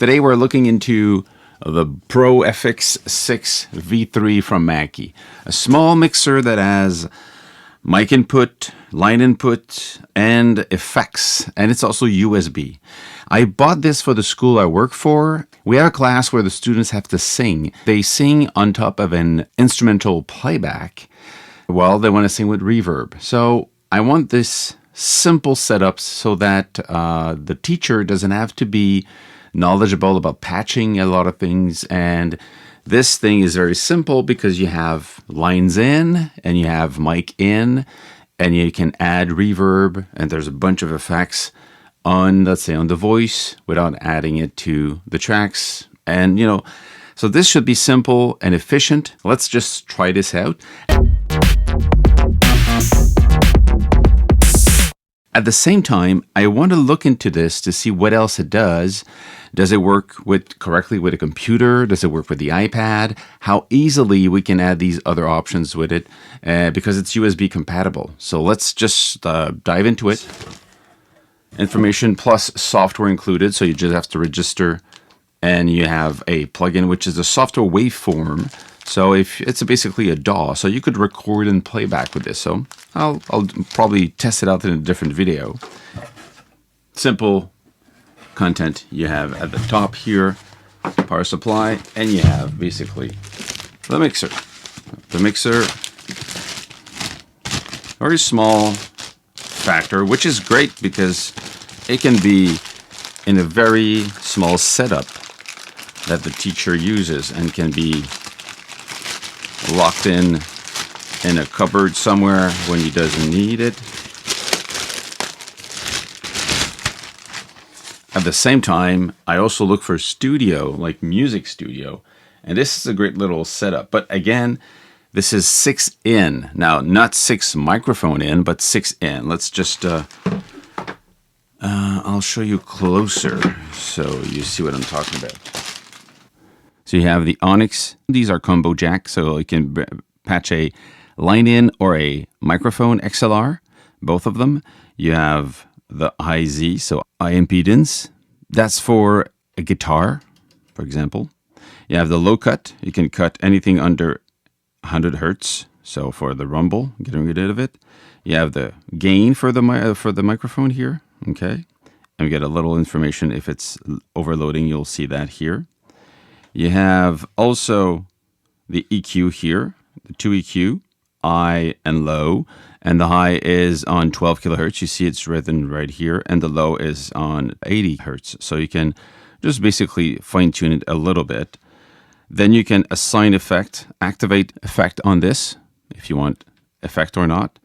Today we're looking into the Pro FX6 V3 from Mackie. A small mixer that has mic input, line input, and effects, and it's also USB. I bought this for the school I work for. We have a class where the students have to sing. They sing on top of an instrumental playback. Well, they want to sing with reverb. So I want this simple setup so that the teacher doesn't have to be knowledgeable about patching a lot of things. And this thing is very simple because you have lines in and you have mic in and you can add reverb, and there's a bunch of effects on, let's say, on the voice without adding it to the tracks. And, you know, so this should be simple and efficient. Let's just try this out. At the same time, I want to look into this to see what else it does. Does it work correctly with a computer? Does it work with the iPad? How easily we can add these other options with it because it's USB compatible. So let's just dive into it. Information plus software included, so you just have to register, and you have a plugin which is a software waveform. So if it's basically a DAW, so you could record and play back with this. So I'll probably test it out in a different video. Simple content you have at the top here, power supply, and you have basically the mixer. The mixer, very small factor, which is great because it can be in a very small setup that the teacher uses and can be locked in a cupboard somewhere when he doesn't need it. At the same time, I also look for studio, like music studio, and this is a great little setup. But again, this is 6 in. Now, not 6 microphone in, but 6 in. Let's just, I'll show you closer so you see what I'm talking about. So you have the Onyx. These are combo jacks, so you can patch a line in or a microphone XLR, both of them. You have the high Z, so high impedance. That's for a guitar, for example. You have the low cut. You can cut anything under 100 hertz. So for the rumble, getting rid of it. You have the gain for the microphone here. Okay, and we get a little information if it's overloading. You'll see that here. You have also the EQ here, the 2 EQ, high and low, and the high is on 12 kilohertz. You see it's written right here, and the low is on 80 hertz. So you can just basically fine tune it a little bit. Then you can assign effect, activate effect on this if you want effect or not.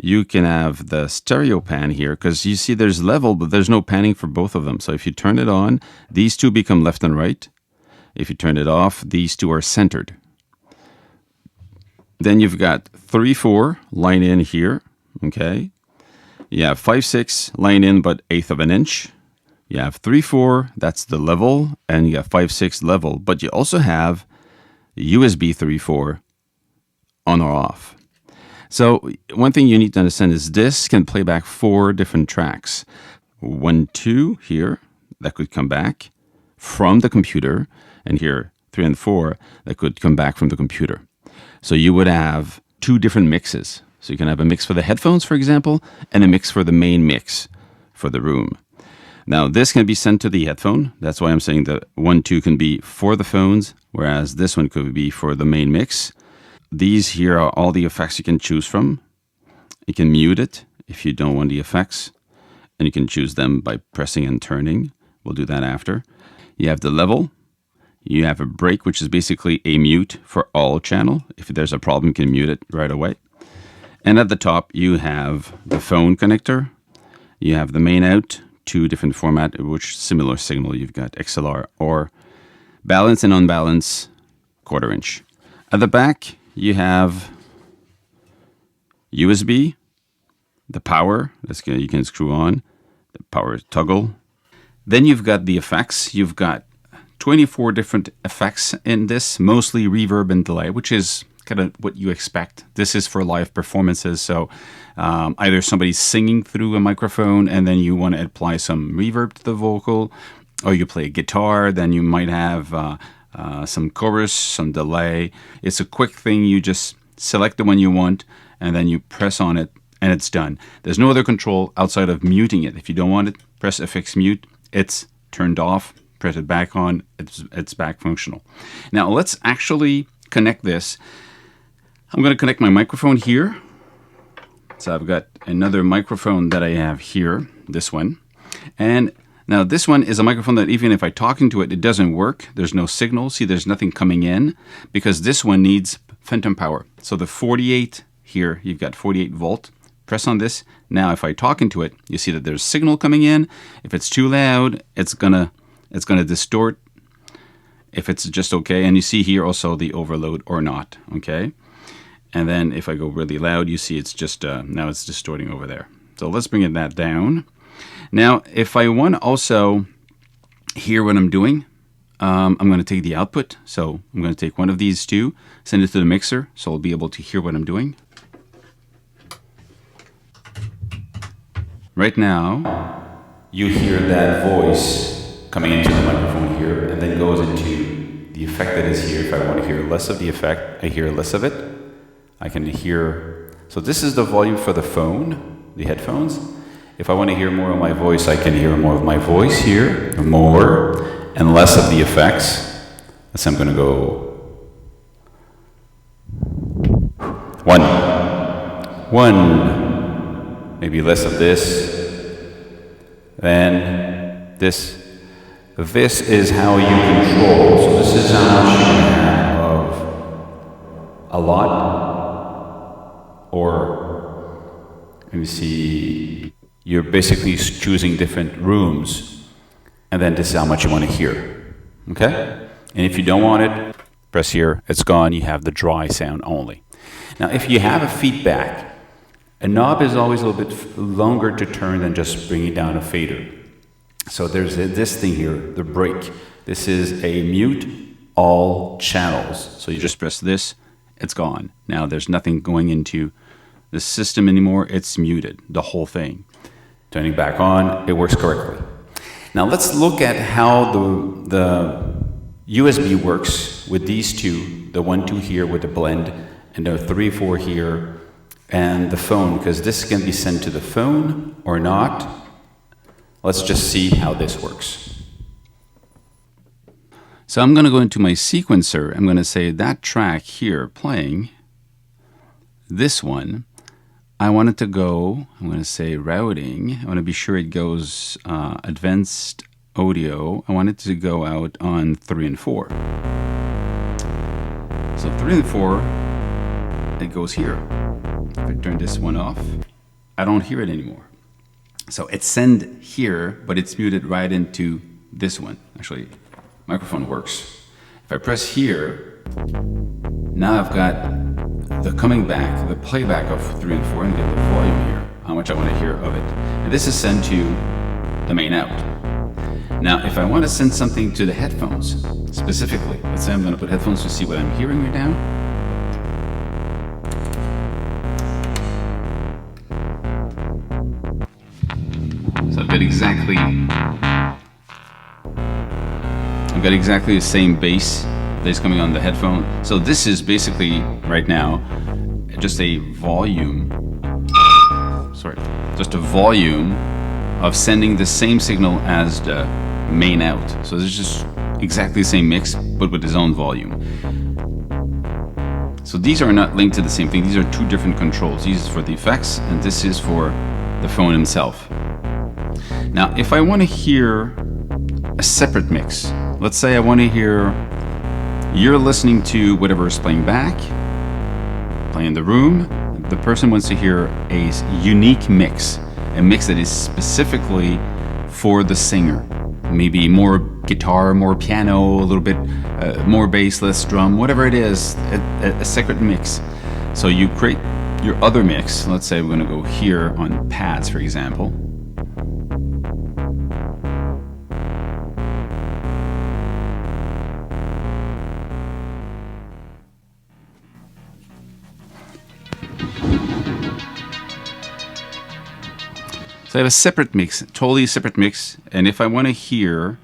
You can have the stereo pan here because you see there's level, but there's no panning for both of them. So if you turn it on, these two become left and right. If you turn it off, these two are centered. Then you've got 3/4 line in here. Okay. You have 5/6 line in, but 1/8 of an inch. You have 3/4, that's the level, and you have 5/6 level. But you also have USB 3/4 on or off. So one thing you need to understand is this can play back 4 different tracks. 1, 2 here, that could come back from the computer, and here 3 and 4 that could come back from the computer. So you would have 2 different mixes. So you can have a mix for the headphones, for example, and a mix for the main mix for the room. Now this can be sent to the headphone. That's why I'm saying the 1, 2 can be for the phones, whereas this one could be for the main mix. These here are all the effects you can choose from. You can mute it if you don't want the effects, and you can choose them by pressing and turning. We'll do that after. You have the level. You have a break, which is basically a mute for all channel. If there's a problem, you can mute it right away. And at the top, you have the phone connector. You have the main out, 2 different format, which similar signal. You've got XLR or balance and unbalance 1/4 inch. At the back, you have USB, the power, you can screw on, the power toggle. Then you've got the effects. You've got 24 different effects in this, mostly reverb and delay, which is kind of what you expect. This is for live performances. So either somebody's singing through a microphone and then you want to apply some reverb to the vocal, or you play a guitar, then you might have some chorus, some delay. It's a quick thing. You just select the one you want, and then you press on it, and it's done. There's no other control outside of muting it. If you don't want it, press FX mute. It's turned off. Press it back on. It's back functional. Now let's actually connect this. I'm going to connect my microphone here. So I've got another microphone that I have here, this one. And now this one is a microphone that even if I talk into it, it doesn't work. There's no signal. See, there's nothing coming in because this one needs phantom power. So the 48 here, you've got 48 volt. Press on this. Now if I talk into it, you see that there's signal coming in. If it's too loud, it's gonna distort. If it's just okay, and you see here also the overload or not, okay? And then if I go really loud, you see it's just, now it's distorting over there. So let's bring that down. Now, if I want to also hear what I'm doing, I'm going to take the output. So I'm going to take one of these two, send it to the mixer, so I'll be able to hear what I'm doing. Right now, you hear that voice coming into the microphone here, and then goes into the effect that is here. If I want to hear less of the effect, I hear less of it. I can hear, so this is the volume for the phone, the headphones. If I want to hear more of my voice, I can hear more of my voice here, more, and less of the effects. So I'm going to go 1, maybe less of this, then this. This is how you control. So this is how much you can have of a lot, or let me see, you're basically choosing different rooms, and then this is how much you want to hear. Okay? And if you don't want it, press here, it's gone, you have the dry sound only. Now if you have a feedback, a knob is always a little bit longer to turn than just bringing down a fader. So there's this thing here, the break. This is a mute all channels. So you just press this, it's gone. Now there's nothing going into the system anymore, it's muted, the whole thing. Turning back on, it works correctly. Now let's look at how the USB works with these two, the 1, 2 here with the blend, and the 3, 4 here, and the phone, because this can be sent to the phone or not. Let's just see how this works. So I'm going to go into my sequencer. I'm going to say that track here playing, this one, I want it to go, I'm going to say routing. I want to be sure it goes advanced audio. I want it to go out on 3 and 4. So 3 and 4, it goes here. If I turn this one off, I don't hear it anymore. So it's sent here, but it's muted right into this one. Actually, microphone works. If I press here, now I've got the coming back, the playback of 3 and 4, and get the volume here, how much I want to hear of it. And this is sent to the main out. Now, if I want to send something to the headphones, specifically, let's say I'm going to put headphones to see what I'm hearing right now. So I've got exactly the same bass that is coming on the headphone. So this is basically right now just a volume, just a volume of sending the same signal as the main out. So this is just exactly the same mix, but with its own volume. So these are not linked to the same thing. These are two different controls. This is for the effects, and this is for the phone itself. Now, if I want to hear a separate mix, let's say I want to hear you're listening to whatever is playing back, playing in the room. The person wants to hear a unique mix, a mix that is specifically for the singer. Maybe more guitar, more piano, a little bit more bass, less drum, whatever it is, a separate mix. So you create your other mix. Let's say we're going to go here on pads, for example. So I have a separate mix, totally separate mix, and if I want to hear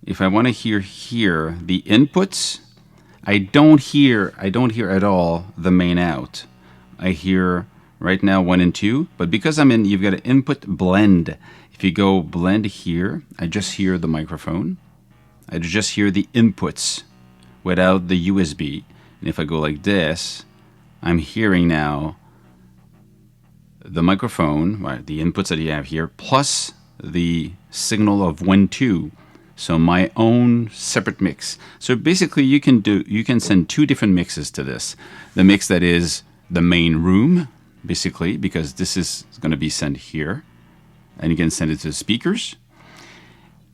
if I want to hear here the inputs, I don't hear at all the main out. I hear right now 1 and 2, but because I'm in, you've got an input blend. If you go blend here, I just hear the microphone. I just hear the inputs without the USB. And if I go like this, I'm hearing now the microphone, right, the inputs that you have here, plus the signal of 1, 2. So my own separate mix. So basically you can send 2 different mixes to this. The mix that is the main room, basically, because this is going to be sent here. And you can send it to the speakers.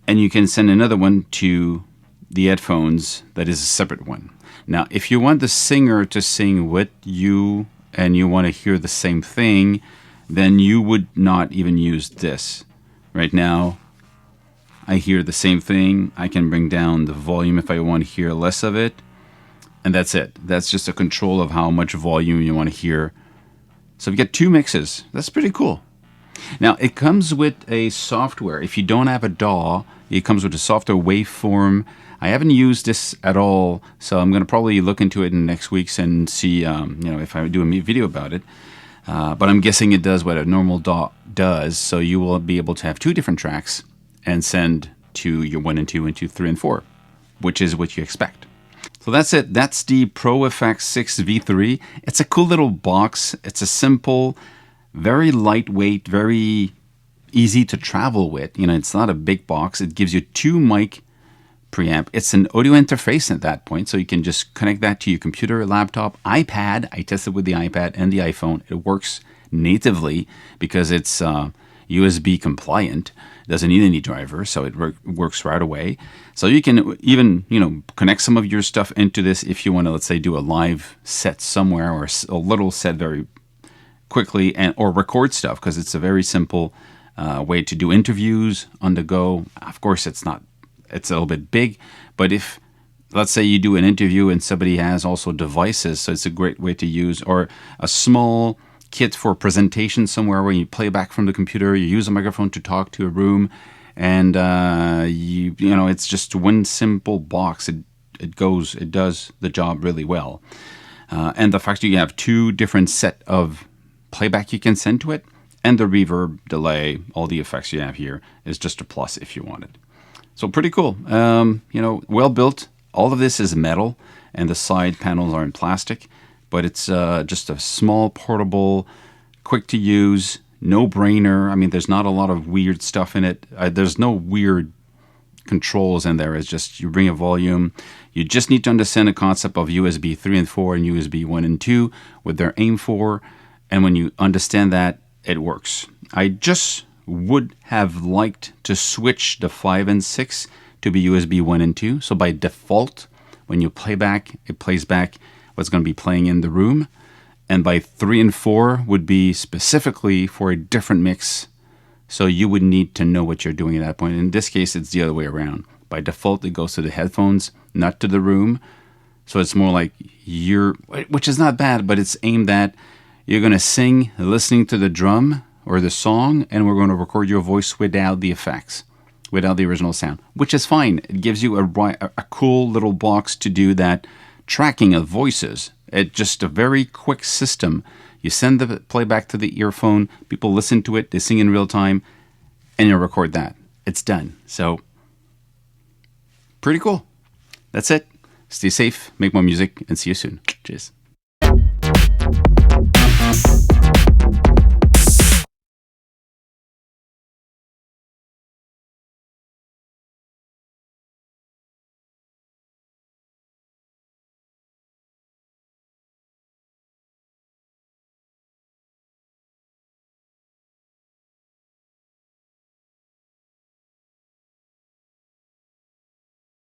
And you can send another one to the headphones that is a separate one. Now, if you want the singer to sing with you and you want to hear the same thing, then you would not even use this. Right now, I hear the same thing. I can bring down the volume if I want to hear less of it. And that's it. That's just a control of how much volume you want to hear. So we get 2 mixes. That's pretty cool. Now, it comes with a software. If you don't have a DAW, it comes with a software waveform. I haven't used this at all, so I'm going to probably look into it in next weeks and see if I do a video about it. But I'm guessing it does what a normal DAW does, so you will be able to have 2 different tracks and send to your 1 and 2 and 2, 3 and 4, which is what you expect. So that's it. That's the Pro FX6 V3. It's a cool little box. It's a simple, very lightweight, very easy to travel with. It's not a big box. It gives you 2 mic preamp. It's an audio interface at that point, so you can just connect that to your computer, laptop, iPad. I tested with the iPad and the iPhone. It works natively because it's USB compliant. It doesn't need any driver, so it works right away. So you can even connect some of your stuff into this if you want to, let's say, do a live set somewhere or a little set very quickly, or record stuff, because it's a very simple way to do interviews on the go. Of course, it's a little bit big, but if, let's say, you do an interview and somebody has also devices, so it's a great way to use, or a small kit for presentation somewhere where you play back from the computer, you use a microphone to talk to a room, and it's just one simple box. It does the job really well. And the fact that you have 2 different set of playback you can send to it, and the reverb, delay, all the effects you have here is just a plus if you want it. So pretty cool. Well built. All of this is metal, and the side panels are in plastic, but it's just a small, portable, quick to use, no-brainer. I mean, there's not a lot of weird stuff in it. There's no weird controls in there. It's just you bring a volume. You just need to understand the concept of USB 3 and 4 and USB 1 and 2, what they're aimed for. And when you understand that, it works. I just would have liked to switch the 5 and 6 to be USB 1 and 2. So by default, when you play back, it plays back what's going to be playing in the room. And by 3 and 4 would be specifically for a different mix. So you would need to know what you're doing at that point. In this case, it's the other way around. By default, it goes to the headphones, not to the room. So it's more like which is not bad, but it's aimed at, you're going to sing listening to the drum or the song, and we're going to record your voice without the effects, without the original sound, which is fine. It gives you a cool little box to do that tracking of voices. It's just a very quick system. You send the playback to the earphone, people listen to it, they sing in real time, and you record that. It's done. So, pretty cool. That's it. Stay safe, make more music, and see you soon. Cheers.